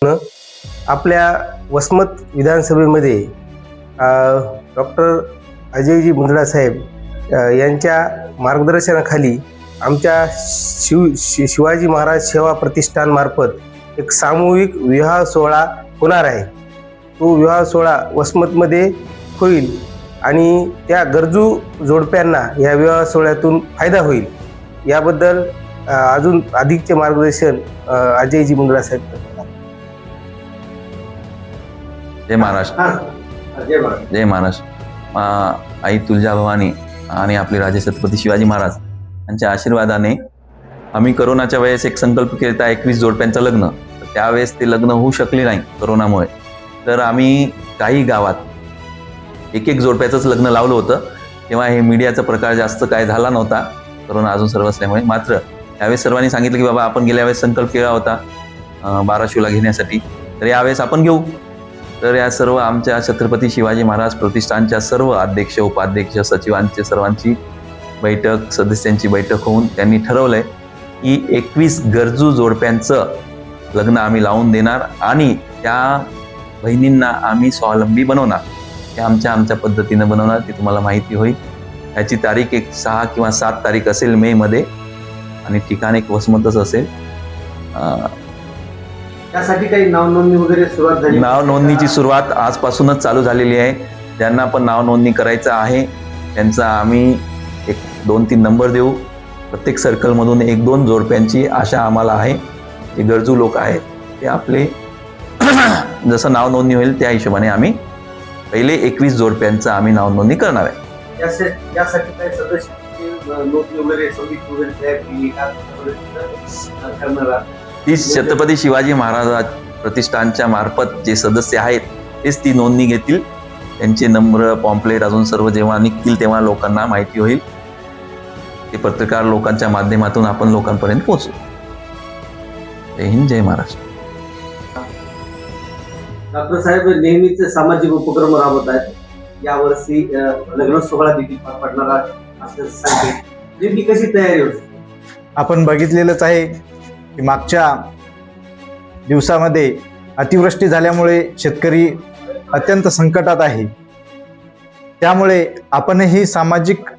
आपल्या वसमत विधानसभेमध्ये डॉक्टर अजयजी मुंदडा साहेब यांच्या मार्गदर्शनाखाली आमच्या शिवाजी महाराज सेवा प्रतिष्ठानमार्फत एक सामूहिक विवाह सोहळा होणार आहे। तो विवाह सोहळा वसमतमध्ये होईल आणि त्या गरजू जोडप्यांना या विवाह सोहळ्यातून फायदा होईल, याबद्दल अजून अधिकचे मार्गदर्शन अजयजी मुंदडा साहेब करतात। जय महाराष्ट्र। जय महाराष्ट्र। आई तुळजाभवानी आणि आपले राजे छत्रपती शिवाजी महाराज यांच्या आशीर्वादाने आम्ही करोनाच्या वेळेस एक संकल्प केला, 21 जोडप्यांचं लग्न। त्यावेळेस ते लग्न होऊ शकले नाही करोनामुळे, तर आम्ही काही गावात एक जोडप्याचंच लग्न लावलं होतं। तेव्हा हे मीडियाचा प्रकार जास्त काय झाला नव्हता, करोना अजून सर्व असल्यामुळे। मात्र त्यावेळेस सर्वांनी सांगितलं की बाबा आपण गेल्या वेळेस संकल्प केला होता 12 शिवला घेण्यासाठी, तर यावेळेस आपण घेऊ। तर या सर्व आमच्या छत्रपती शिवाजी महाराज प्रतिष्ठानच्या सर्व अध्यक्ष, उपाध्यक्ष, सचिवांचे सर्वांची बैठक, सदस्यांची बैठक होऊन त्यांनी ठरवलंय की 21 गरजू जोडप्यांचं लग्न आम्ही लावून देणार आणि त्या बहिणींना आम्ही स्वावलंबी बनवणार। ते आमच्या पद्धतीनं बनवणार, ती तुम्हाला माहिती होईल। याची तारीख एक 6 किंवा 7 तारीख असेल मे मध्ये आणि ठिकाण एक वसमतच असेल। त्यासाठी काही नाव नोंदणी वगैरे सुरुवात झाली? नाव नोंदणीची सुरुवात आजपासूनच चालू झालेली आहे। ज्यांना पण नाव नोंदणी करायचं आहे त्यांचा आम्ही एक 2-3 नंबर देऊ। प्रत्येक सर्कलमधून 1-2 जोडप्यांची आशा आम्हाला आहे। जे गरजू लोक आहेत ते आपले जसं नाव नोंदणी होईल त्या हिशोबाने आम्ही पहिले 21 जोडप्यांचं आम्ही नाव नोंदणी करणार आहे। यासाठी काही सदस्य नोंदणी वगैरे समिती वगैरे तयार केली करणार? ती छत्रपती शिवाजी महाराज प्रतिष्ठानच्या मार्फत जे सदस्य आहेत तेच ती नोंदणी घेतील। त्यांचे नंबर, पॉम्पलेट अजून सर्व जेव्हा निघतील तेव्हा लोकांना माहिती होईल। ते पत्रकार लोकांच्या माध्यमातून आपण लोकांपर्यंत पोहोचू। जय हिंद, जय महाराष्ट्र। डॉक्टर साहेब नेहमीच सामाजिक उपक्रम राबवत आहेत, यावर्षी लग्न सोहळा देखील पार पडणार असं सांगते, नेमकी कशी तयारी होती? आपण बघितलेलंच आहे की मागच्या दिवसामध्ये अतिवृष्टी झाल्यामुळे शेतकरी अत्यंत संकटात आहे। त्यामुळे आपणही सामाजिक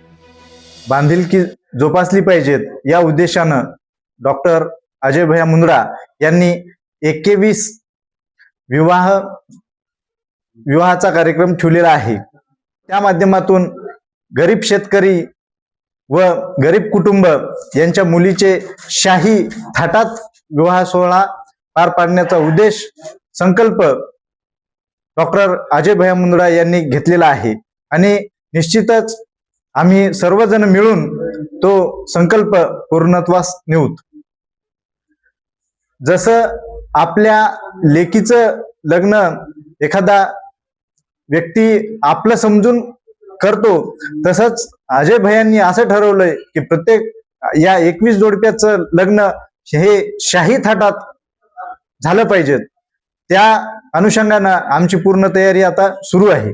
बांधिलकी जोपासली पाहिजेत या उद्देशानं डॉक्टर अजय भैया मुंदडा यांनी 21 विवाहाचा कार्यक्रम ठेवलेला आहे। त्या माध्यमातून गरीब शेतकरी व गरीब कुटुंब यांच्या मुलीचे शाही थाटात विवाह सोहळा पार पाडण्याचा उद्देश, संकल्प डॉक्टर अजय भैया मुंदडा यांनी घेतलेला आहे आणि निश्चितच आम्ही सर्वजण मिळून तो संकल्प पूर्णत्वास नेऊत। जसं आपल्या लेकीचं लग्न एखादा व्यक्ती आपलं समजून करतो, तसंच अजय भैयांनी असं ठरवलंय की प्रत्येक या 21 जोडप्याचं लग्न हे शाही थाटात झालं पाहिजे। त्या अनुषंगानं आमची पूर्ण तयारी आता सुरू आहे।